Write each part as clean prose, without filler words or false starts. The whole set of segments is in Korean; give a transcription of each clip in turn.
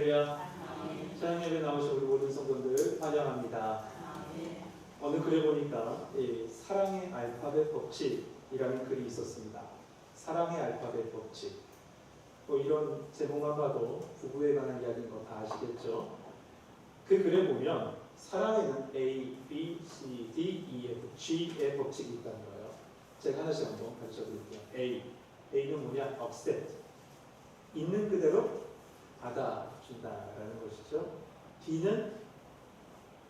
할렐루야. 찬양 예배 나오신 우리 모든 성도들 환영합니다. 어느 글에 보니까 이 사랑의 알파벳 법칙이라는 글이 있었습니다. 사랑의 알파벳 법칙. 또 이런 제목만 봐도 부부에 관한 이야기인 거 다 아시겠죠? 그 글에 보면 사랑에는 A, B, C, D, E, F, G의 법칙이 있다는 거예요. 제가 하나씩 한번 가르쳐 드릴게요. A는 뭐냐? accept. 있는 그대로 받아준다라는 것이죠. D는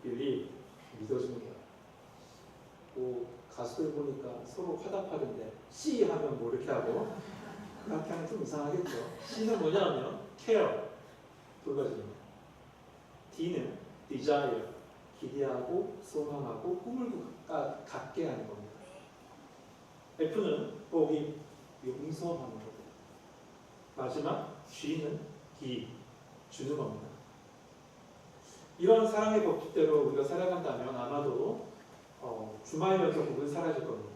believe. 믿어주는 거예요. 뭐 가수들 보니까 서로 화답하던데 C 하면 뭐 이렇게 하고 그렇게 하면 좀 이상하겠죠. C는 뭐냐면 care. 돌봐줍니다. D는 desire. 기대하고 소망하고 꿈을 갖게 하는 겁니다. F는 여기 용서하는 거고, 마지막 G는 give, 주는 겁니다. 이런 사랑의 법칙대로 우리가 살아간다면 아마도 주말 연속 부부는 사라질 겁니다.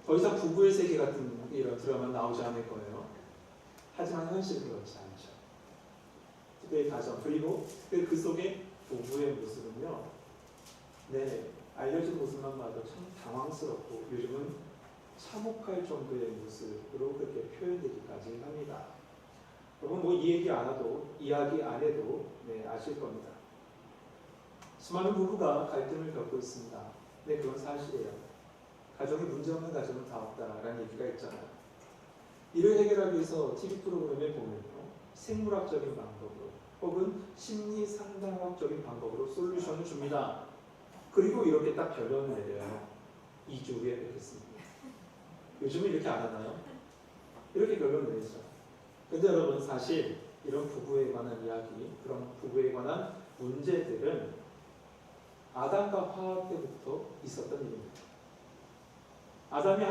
더 이상 부부의 세계 같은 이런 드라마 나오지 않을 거예요. 하지만 현실은 그렇지 않죠. 특별히 가정, 그리고 그 속에 부부의 모습은요, 알려진 모습만 봐도 참 당황스럽고 요즘은 참혹할 정도의 모습으로 그렇게 표현되기까지 합니다. 여러분 뭐 이 얘기 안 해도 아실 겁니다. 수많은 부부가 갈등을 겪고 있습니다. 네, 그건 사실이에요. 가정에 문제 없는 가정은 다 없다라는 얘기가 있잖아요. 이를 해결하기 위해서 TV 프로그램에 보면요, 생물학적인 방법으로 혹은 심리 상담학적인 방법으로 솔루션을 줍니다. 그리고 이렇게 딱 결론을 내려요. 2주 후에 뵙겠습니다. 요즘은 이렇게 안 하나요? 이렇게 결론을 내리죠. 근데 여러분 사실 이런 부부에 관한 이야기, 그런 부부에 관한 문제들은 아담과 하와 때부터 있었던 일입니다. 아담이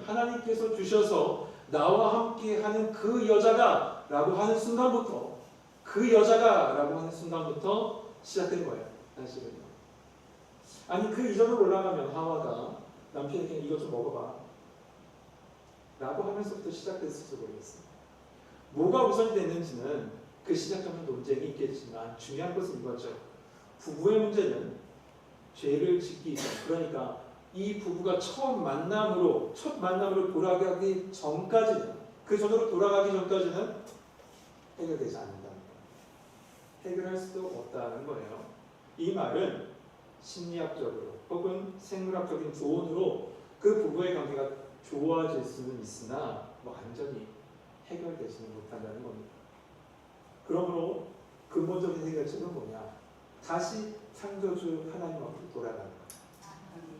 하나님께서 주셔서 나와 함께 하는 그 여자가 라고 하는 순간부터 시작된 거예요. 사실은요. 아니 그 이전으로 올라가면 하와가 남편에게 이것 좀 먹어봐 라고 하면서부터 시작됐을지 모르겠습니다. 뭐가 우선이 됐는지는 그 시작하는 논쟁이 있겠지만 중요한 것은 이거죠. 부부의 문제는 죄를 짓기 전, 그러니까 이 부부가 첫 만남으로 돌아가기 전까지는, 그 전으로 돌아가기 전까지는 해결되지 않는다는 거예요. 해결할 수도 없다는 거예요. 이 말은 심리학적으로 혹은 생물학적인 조언으로 그 부부의 관계가 좋아질 수는 있으나 완전히 해결되지는 못한다는 겁니다. 그러므로 근본적인 해결책은 뭐냐? 다시 창조주 하나님 앞으로 돌아가는 거예요.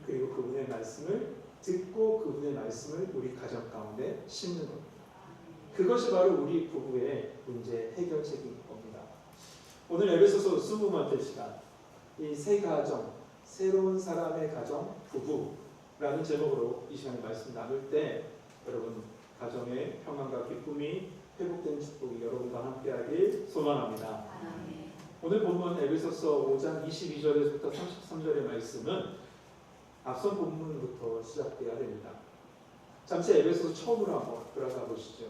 그리고 그분의 말씀을 듣고 그분의 말씀을 우리 가정 가운데 심는 겁니다. 그것이 바로 우리 부부의 문제 해결책인 겁니다. 오늘 에베소서 20번째 시간, 이 새 가정, 새로운 사람의 가정, 부부라는 제목으로 이 시간에 말씀 나눌 때 여러분 가정의 평안과 기쁨이 회복되는 축복이 여러분과 함께하길 소망합니다. 오늘 본문 에베소서 5장 22절에서부터 33절의 말씀은 앞선 본문부터 시작돼야 됩니다. 잠시 에베소서 처음으로 한번 들어가 보시죠.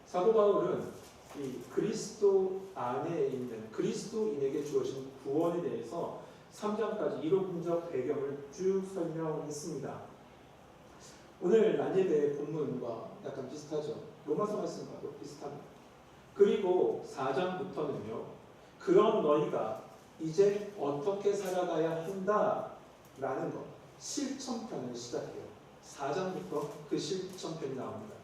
사도 바울은 이 그리스도 안에 있는 그리스도인에게 주어진 구원에 대해서 3장까지 이론적 배경을 쭉 설명했습니다. 오늘 난예배의 본문과 약간 비슷하죠. 로마서 말씀과도 비슷합니다. 그리고 4장부터는요, 그런 너희가 이제 어떻게 살아가야 한다라는 것, 실천편을 시작해요. 4장부터 그 실천편이 나옵니다.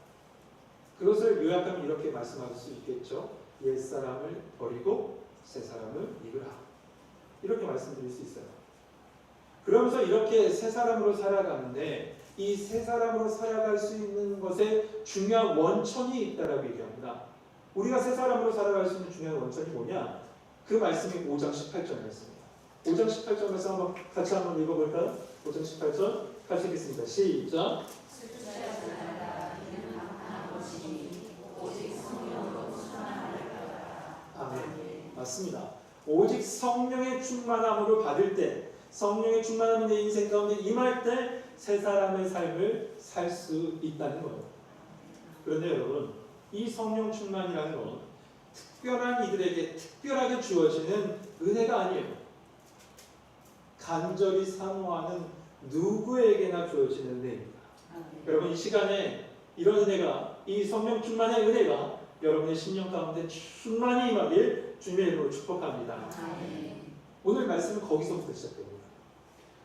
그것을 요약하면 이렇게 말씀할 수 있겠죠. 옛사람을 버리고 새사람을 입으라. 이렇게 말씀드릴 수 있어요. 그러면서 이렇게 새사람으로 살아가는데 이 새사람으로 살아갈 수 있는 것에 중요한 원천이 있다라고 얘기합니다. 우리가 새사람으로 살아갈 수 있는 중요한 원천이 뭐냐? 그 말씀이 5장 18절 말씀입니다. 5장 18절 말씀 한번 같이 한번 읽어볼까요? 5장 18절 같이 읽겠습니다. 시작. 아멘. 맞습니다. 오직 성령의 충만함으로 받을 때, 성령의 충만함이 내 인생 가운데 임할 때 새 사람의 삶을 살 수 있다는 거예요. 그런데 여러분, 이 성령 충만이라는 건 특별한 이들에게 특별하게 주어지는 은혜가 아니에요. 간절히 사모하는 누구에게나 주어지는 은혜입니다. 여러분 이 시간에 이런 은혜가, 이 성령 충만의 은혜가 여러분의 심령 가운데 충만히 임하길 주님의 이름으로 축복합니다. 오늘 말씀은 거기서부터 시작됩니다.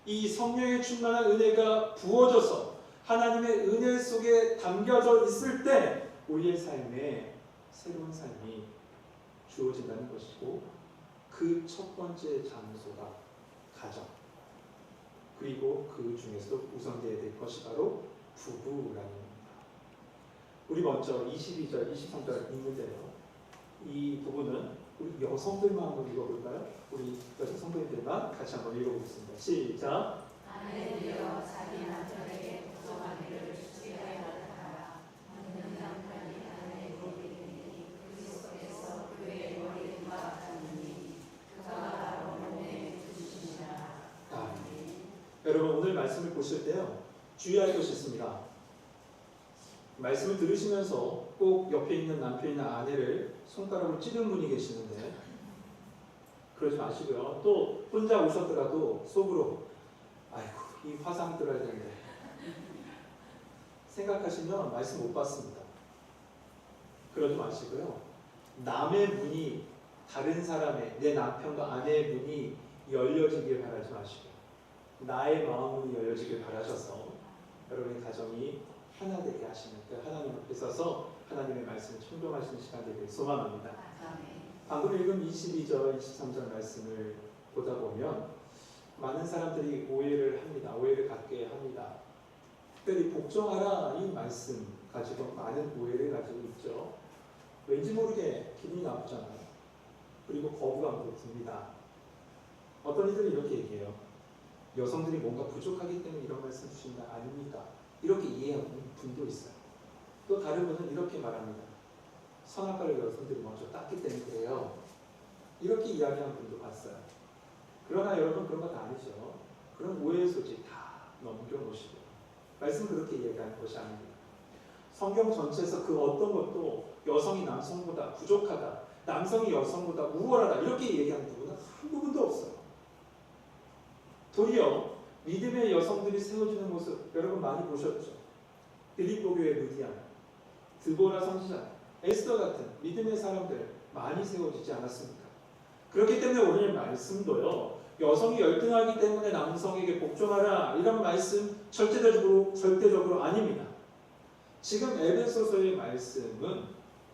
이 성령의 충만한 은혜가 부어져서 하나님의 은혜 속에 담겨져 있을 때 우리의 삶에 새로운 삶이 주어진다는 것이고, 그 첫 번째 장소가 가정, 그리고 그 중에서도 우선되어야 될 것이 바로 부부라는 겁니다. 우리 먼저 22절, 23절 읽는데요. 이 부분은 우리 여성들만 한번 읽어볼까요? 우리 여성 성도님들만 같이 한번 읽어보겠습니다. 시작. 아내들여 자기 남편에게 복종하기를 주께 하라. 듣는 남편이 아내의 머리이니 그리스도께서 그의 머리임과 같으니 그가 바로 몸의 주시니라. 여러분 오늘 말씀을 보실 때요, 주의할 것이 있습니다. 말씀을 들으시면서 꼭 옆에 있는 남편이나 아내를 손가락으로 찌르는 분이 계시는데 그러지 마시고요. 또 혼자 오셨더라도 속으로 아이고 이 화상 들어야 되는데 생각하시면 말씀 못 받습니다. 그러지 마시고요. 남의 문이, 다른 사람의, 내 남편과 아내의 문이 열려지길 바라지 마시고요. 나의 마음 문이 열려지길 바라셔서 여러분의 가정이 하나 되게 하시는 그 하나님 앞에 서서 하나님의 말씀을 청종하시는 시간 되길 소망합니다. 방금 읽은 22절, 23절 말씀을 보다 보면 많은 사람들이 오해를 합니다. 오해를 갖게 합니다. 특별히 복종하라 이 말씀 가지고 많은 오해를 가지고 있죠. 왠지 모르게 기분이 나쁘잖아요. 그리고 거부감도 듭니다. 어떤 이들은 이렇게 얘기해요. 여성들이 뭔가 부족하기 때문에 이런 말씀 주신 거 아닙니까? 이렇게 이해하는 분도 있어요. 또 다른 분은 이렇게 말합니다. 선악과를 여성들이 먼저 땄기 때문에 그래요. 이렇게 이야기하는 분도 봤어요. 그러나 여러분 그런 거 다 아니죠. 그런 오해의 소지 다 넘겨놓으시고 말씀은 그렇게 이야기하는 것이 아닙니다. 성경 전체에서 그 어떤 것도 여성이 남성보다 부족하다, 남성이 여성보다 우월하다 이렇게 얘기하는 부분은 한 부분도 없어요. 도리어 믿음의 여성들이 세워지는 모습 여러분 많이 보셨죠. 빌립보 교회 루디안, 드보라 선지자, 에스더 같은 믿음의 사람들 많이 세워지지 않았습니까? 그렇기 때문에 오늘 말씀도요, 여성이 열등하기 때문에 남성에게 복종하라 이런 말씀 절대적으로 아닙니다. 지금 에베소서의 말씀은,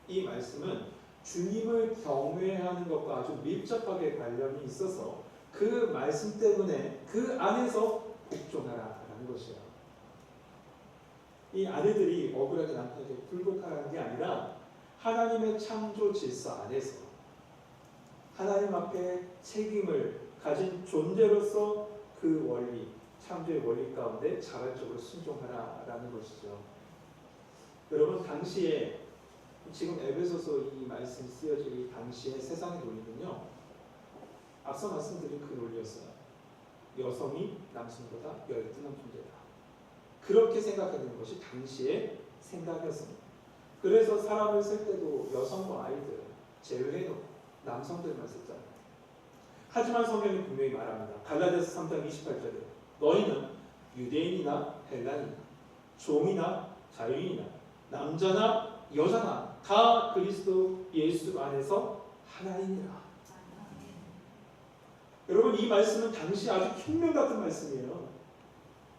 이 말씀은 주님을 경외하는 것과 아주 밀접하게 관련이 있어서 그 말씀 때문에 그 안에서 복종하라라는 것이에요. 이 아내들이 억울하게 남편에게 굴복하라는 게 아니라 하나님의 창조 질서 안에서 하나님 앞에 책임을 가진 존재로서 그 원리, 창조의 원리 가운데 자발적으로 순종하라라는 것이죠. 여러분 당시에 지금 에베소서 이 말씀이 쓰여질 당시의 세상의 논리는요, 앞서 말씀드린 그 논리였어요. 여성이 남성보다 열등한 존재다. 그렇게 생각하는 것이 당시의 생각이었습니다. 그래서 사람을 쓸 때도 여성과 아이들 제외해놓고 남성들만 썼잖아요. 하지만 성경이 분명히 말합니다. 갈라디아서 3장 28절에 너희는 유대인이나 헬라인이나 종이나 자유인이나 남자나 여자나 다 그리스도 예수 안에서 하나이니라. 여러분 이 말씀은 당시 아주 혁명 같은 말씀이에요.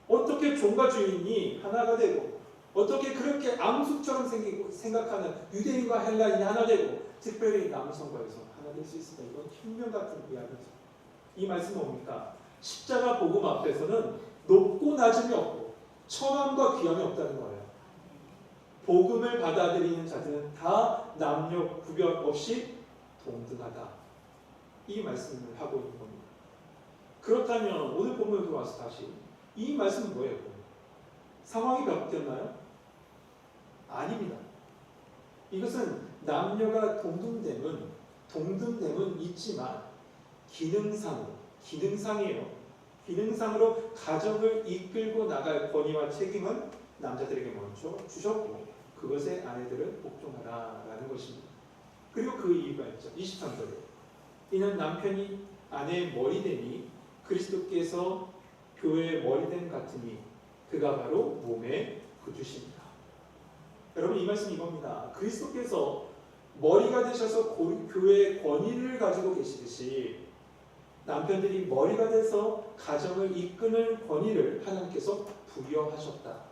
어떻게 종과 주인이 하나가 되고 어떻게 그렇게 앙숙처럼 생각하는 유대인과 헬라인이 하나 되고 특별히 남성과 여성 하나 될 수 있을까? 이건 혁명 같은 이야기죠. 이 말씀은 뭡니까? 십자가 복음 앞에서는 높고 낮음이 없고 천함과 귀함이 없다는 거예요. 복음을 받아들이는 자들은 다 남녀 구별 없이 동등하다. 이 말씀을 하고 있는 겁니다. 그렇다면 오늘 본문에 들어와서 다시 이 말씀은 뭐예요? 상황이 바뀌었나요? 아닙니다. 이것은 남녀가 동등됨은 있지만 기능상이에요. 기능상으로 가정을 이끌고 나갈 권위와 책임은 남자들에게 먼저 주셨고 그것에 아내들은 복종하라라는 것입니다. 그리고 그 이유가 있죠. 23절에 이는 남편이 아내의 머리되니 그리스도께서 교회의 머리됨 같으니 그가 바로 몸의 구주십니다. 여러분 이 말씀 이겁니다. 그리스도께서 머리가 되셔서 교회의 권위를 가지고 계시듯이 남편들이 머리가 돼서 가정을 이끄는 권위를 하나님께서 부여하셨다.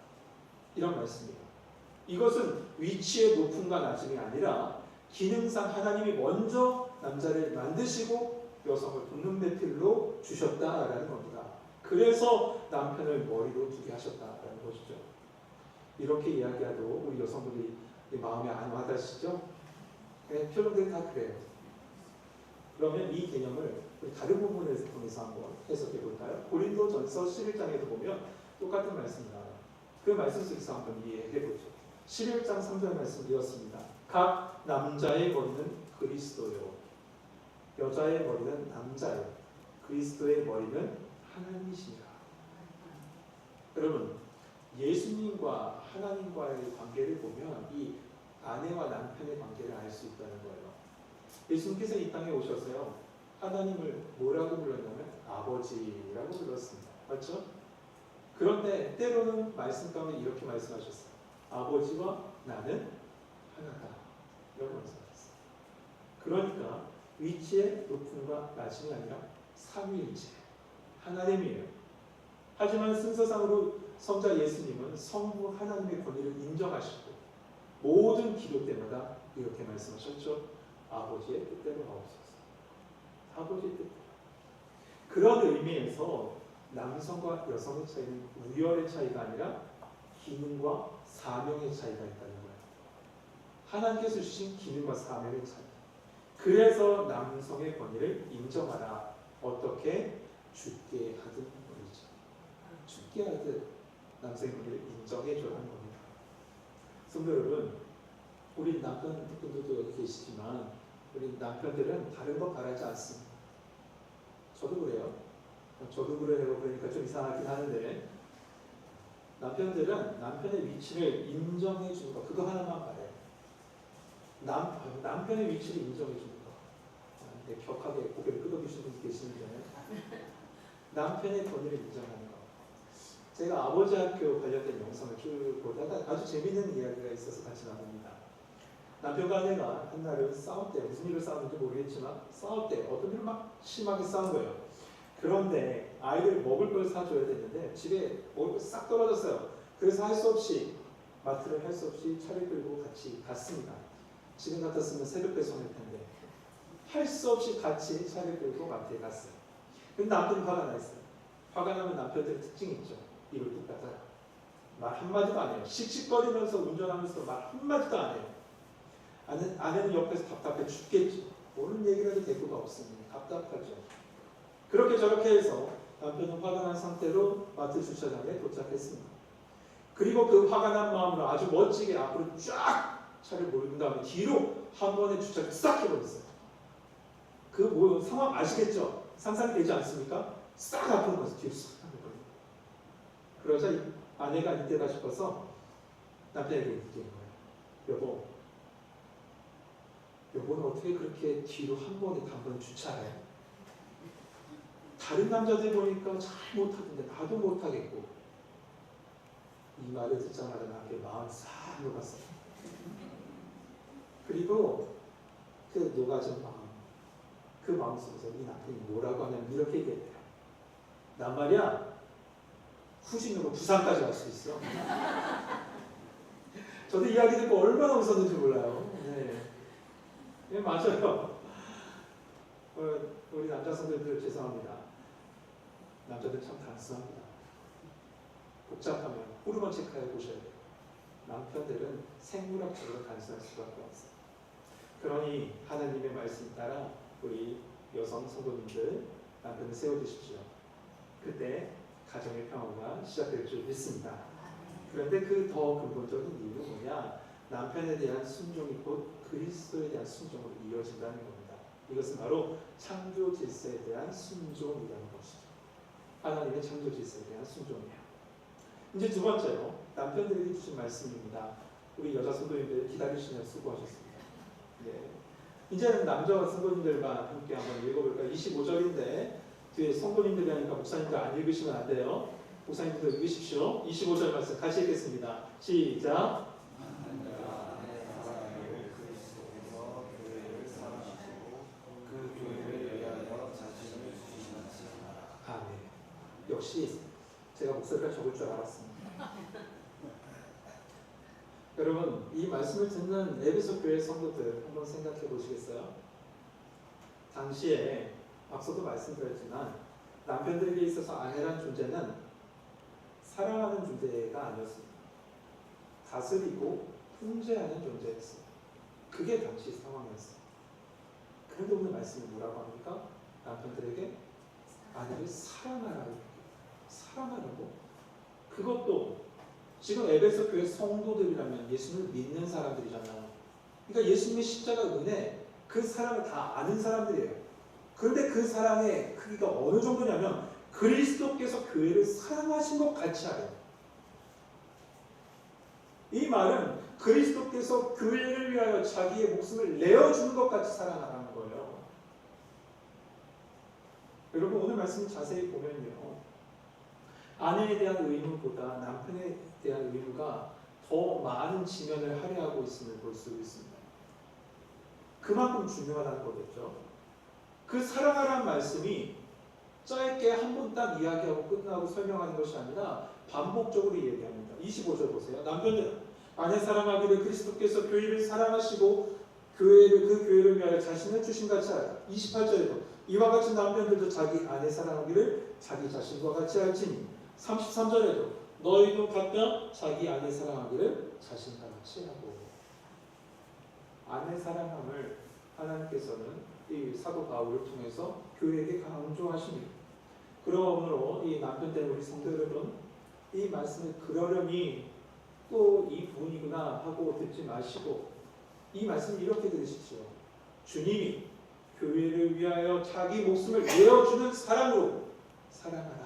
이런 말씀입니다. 이것은 위치의 높음과 낮음이 아니라 기능상 하나님이 먼저 남자를 만드시고 여성을 돕는 배필로 주셨다라는 겁니다. 그래서 남편을 머리로 두게 하셨다라는 것이죠. 이렇게 이야기해도 우리 여성분들이 마음에 안 와닿으시죠? 네, 표현들이 다 그래요. 그러면 이 개념을 우리 다른 부분을 통해서 한번 해석해 볼까요? 고린도전서 11장에도 보면 똑같은 말씀이 나와요. 그 말씀 속에서 한번 이해해 보죠. 11장 3절 말씀 이었습니다. 각 남자의 머리는 그리스도요, 여자의 머리는 남자요, 그리스도의 머리는 하나님이시니라. 여러분, 예수님과 하나님과의 관계를 보면 이 아내와 남편의 관계를 알 수 있다는 거예요. 예수님께서 이 땅에 오셔서요, 하나님을 뭐라고 불렀냐면 아버지라고 불렀습니다. 맞죠? 그런데 때로는 말씀 가운데 이렇게 말씀하셨어요. 아버지와 나는 하나다. 이라고 말씀하셨어요. 그러니까 위치의 높음과 낮음이 아니라 삼위일체 하나님이에요. 하지만 순서상으로 성자 예수님은 성부 하나님의 권위를 인정하시고 모든 기도 때마다 이렇게 말씀하셨죠. 아버지의 뜻대로 하옵소서. 아버지의 뜻. 그런 의미에서 남성과 여성의 차이는 우열의 차이가 아니라 기능과 사명의 차이가 있다는 거예요. 하나님께서 주신 기능과 사명의 차이. 그래서 남성의 권위를 인정하라. 어떻게? 죽게 하듯 말이죠. 죽게 하듯 남성의 권위를 인정해 줘라는 겁니다. 성도 여러분, 우리 남편분들도 여기 계시지만 우리 남편들은 다른 거 바라지 않습니다. 저도 그래요. 저도 그래요. 그러니까 좀 이상하긴 하는데 남편들은 남편의 위치를 인정해 주는 거, 그거 하나만 바래요. 남편의 위치를 인정해 주는 거. 격하게 고개를 끄덕이시는 분이 계시는데 남편의 권위를 인정하는 거. 제가 아버지 학교 관련된 영상을 쭉 보다가 아주 재밌는 이야기가 있어서 같이 나눕니다. 남편과 아내가 한날은 싸울 때, 무슨 일을 싸웠는지 모르겠지만 싸울 때 어떤 일을 막 심하게 싸운 거예요. 그런데 아이들 먹을 걸 사줘야 되는데 집에 먹을 거 싹 떨어졌어요. 그래서 할 수 없이, 마트를 할 수 없이 차를 끌고 같이 갔습니다. 지금 같았으면 새벽 배송할 텐데 할 수 없이 같이 차를 끌고 마트에 갔어요. 근데 남편이 화가 나 있어요. 화가 나면 남편들의 특징이 있죠. 이를 똑같아요. 말 한마디도 안 해요. 씩씩거리면서 운전하면서 말 한마디도 안 해요. 아내는 옆에서 답답해 죽겠죠. 옳은 얘기를 해도 대꾸가 없으니 답답하죠. 그렇게 저렇게 해서 남편은 화가 난 상태로 마트 주차장에 도착했습니다. 그리고 그 화가 난 마음으로 아주 멋지게 앞으로 쫙 차를 몰은 다음에 뒤로 한 번에 주차를 싹 해버렸어요. 그 상황 아시겠죠? 상상이 되지 않습니까? 싹 앞으로 가서 뒤로 싹 해버려요. 그러자 아내가 이때다 싶어서 남편에게 묻는 거예요. 여보는 어떻게 그렇게 뒤로 한 번에 단번에 주차해? 다른 남자들 보니까 잘 못하던데 나도 못하겠고. 이 말을 듣자마자 나한테 마음 싹 녹았어요. 그리고 그 녹아진 마음, 그 마음 속에서 이 남편이 뭐라고 하냐면 이렇게 얘기했대요. 난 말이야 후진으로 부산까지 갈 수 있어. 저도 이야기 듣고 얼마나 웃었는지 몰라요. 네, 맞아요. 우리 남자 성도들 죄송합니다. 남자들 참 단순합니다. 복잡하면 호르몬 체크해 보셔야 돼요. 남편들은 생물학적으로 단순할 수밖에 없어요. 그러니 하나님의 말씀 따라 우리 여성 성도님들 남편을 세워주십시오. 그때 가정의 평화가 시작될 줄 믿습니다. 그런데 그 더 근본적인 이유는 뭐냐? 남편에 대한 순종이 곧 그리스도에 대한 순종으로 이어진다는 겁니다. 이것은 바로 창조 질서에 대한 순종이라는 것이죠. 하나님의 창조 질서에 대한 순종이에요. 이제 두 번째로 남편들에게 주신 말씀입니다. 우리 여자 성도님들 기다리시면 수고하셨습니다. 네. 이제는 남자와 성도님들과 함께 한번 읽어볼까요? 25절인데 뒤에 성도님들이 하니까 목사님들 안 읽으시면 안 돼요. 목사님들 읽으십시오. 25절 말씀 같이 읽겠습니다. 시작. 아, 네. 역시 제가 목소리가 적을 줄 알았습니다. 여러분, 이 말씀을 듣는 에베소 교회 성도들 한번 생각해 보시겠어요? 당시에 앞서도 말씀드렸지만 남편들에게 있어서 아내란 존재는 사랑하는 존재가 아니었습니다. 다스리고 통제하는 존재였습니다. 그게 당시 상황이었습니다. 그런데 오늘 말씀이 뭐라고 합니까? 남편들에게 아내를 사랑하라고. 사랑하라고? 그것도 지금 에베소 교회 성도들이라면 예수님을 믿는 사람들이잖아요. 그러니까 예수님의 십자가 은혜, 그 사랑을 다 아는 사람들이에요. 그런데 그 사랑의 크기가 어느 정도냐면 그리스도께서 교회를 사랑하신 것 같이 하래요. 이 말은 그리스도께서 교회를 위하여 자기의 목숨을 내어주는 것 같이 사랑하라는 거예요. 여러분 오늘 말씀 자세히 보면요, 아내에 대한 의무보다 남편에 대한 의무가 더 많은 지면을 할애하고 있음을 볼 수 있습니다. 그만큼 중요하다는 거겠죠. 그 사랑하라는 말씀이 짧게 한 번 딱 이야기하고 끝나고 설명하는 것이 아니라 반복적으로 얘기합니다. 25절 보세요. 남편들 아내 사랑하기를 그리스도께서 교회를 사랑하시고 그 교회를 위하여 자신을 주신 같이 하라. 28절에도 이와 같이 남편들도 자기 아내 사랑하기를 자기 자신과 같이 할지니. 33절에도 너희도 각각 자기 아내 사랑하기를 자신과 같이 하고. 아내 사랑함을 하나님께서는 이 사도 바울을 통해서 교회에게 강조하십니다. 그러므로 이 남편된 우리 성도 여러분, 이 말씀을 그러려니 또 이 부분이구나 하고 듣지 마시고 이 말씀을 이렇게 들으십시오. 주님이 교회를 위하여 자기 목숨을 내어주는 사랑으로 사랑하라.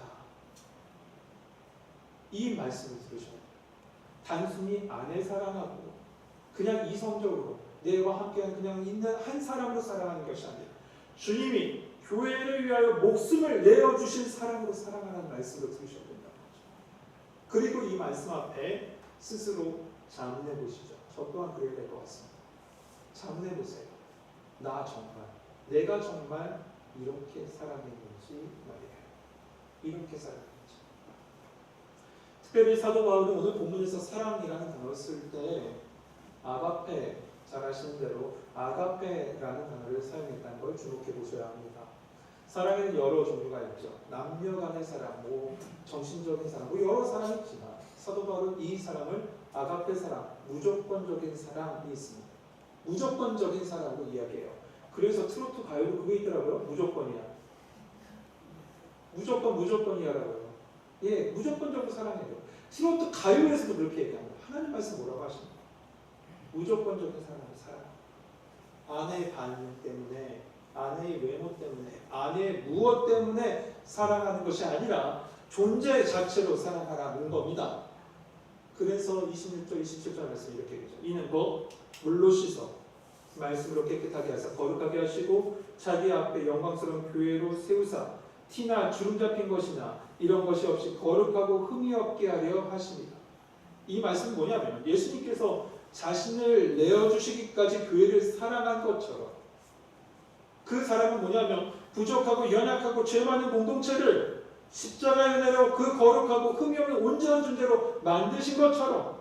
이 말씀을 들으셔야 돼요. 단순히 아내 사랑하고 그냥 이성적으로 내와 함께 그냥 있는 한 사람으로 사랑하는 것이 아니라 주님이 교회를 위하여 목숨을 내어주신 사랑으로 사랑하라는 말씀을 들으셔야 된다는 거죠. 그리고 이 말씀 앞에 스스로 자문해 보시죠. 저 또한 그래야 될 것 같습니다. 자문해 보세요. 내가 정말 이렇게 사랑했는지 말이에요. 이렇게 사랑했는지. 특별히 사도 바울은 오늘 본문에서 사랑이라는 단어를 쓸 때 아가페, 잘 아시는 대로 아가페라는 단어를 사용했다는 걸 주목해 보셔야 합니다. 사랑에는 여러 종류가 있죠. 남녀 간의 사랑, 정신적인 사랑, 여러 사랑이 있지만 사도 바울은 이 사랑을 아가페 사랑, 무조건적인 사랑이 있습니다. 무조건적인 사랑으로 이야기해요. 그래서 트로트 가요도 그게 있더라고요. 무조건이야. 무조건이야라고요. 예, 무조건적으로 사랑해요. 트로트 가요에서도 그렇게 얘기합니다. 하나님 말씀 뭐라고 하십니까? 무조건적인 사랑. 아내의 반응 때문에, 아내의 외모 때문에, 아내의 무엇 때문에 사랑하는 것이 아니라 존재 자체로 사랑하라는 겁니다. 그래서 26절, 27절 말씀 이렇게 얘기하죠. 이는 물로 씻어 말씀으로 깨끗하게 하사 거룩하게 하시고 자기 앞에 영광스러운 교회로 세우사 티나 주름 잡힌 것이나 이런 것이 없이 거룩하고 흠이 없게 하려 하십니다. 이 말씀은 뭐냐면 예수님께서 자신을 내어주시기까지 교회를 사랑한 것처럼 그 사랑은 뭐냐면 부족하고 연약하고 죄 많은 공동체를 십자가의 은혜로 그 거룩하고 흠이 없는 온전한 존재로 만드신 것처럼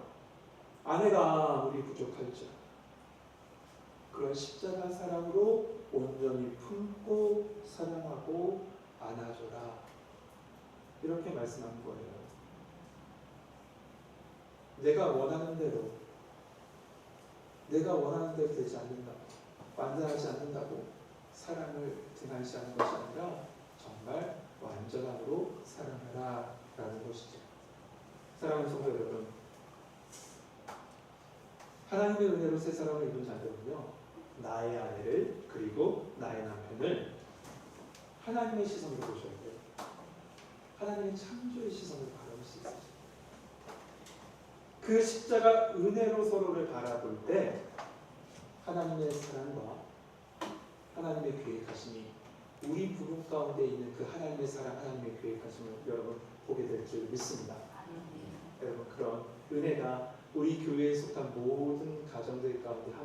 아내가 아무리 부족할지 그런 십자가 사랑으로 온전히 품고 사랑하고 안아줘라. 이렇게 말씀하는 거예요. 내가 원하는 대로 되지 않는다고, 완전하지 않는다고 사랑을 등한시하는 것이 아니라 정말 완전함으로 사랑하라라는 것이죠. 사랑하는 성도 여러분, 하나님의 은혜로 새 사람을 입은 자들은요, 나의 아내를 그리고 나의 남편을 하나님의 시선으로 보셔야 돼요. 하나님의 창조의 시선으로 바라볼 수 있어요. 그 십자가 은혜로 서로를 바라볼 때 하나님의 사랑과 하나님의 계획하심이 우리 부부 가운데 있는 그 하나님의 사랑, 하나님의 계획하심을 여러분 보게 될 줄 믿습니다. 여러분 그런 은혜가 우리 교회에 속한 모든 가정들 가운데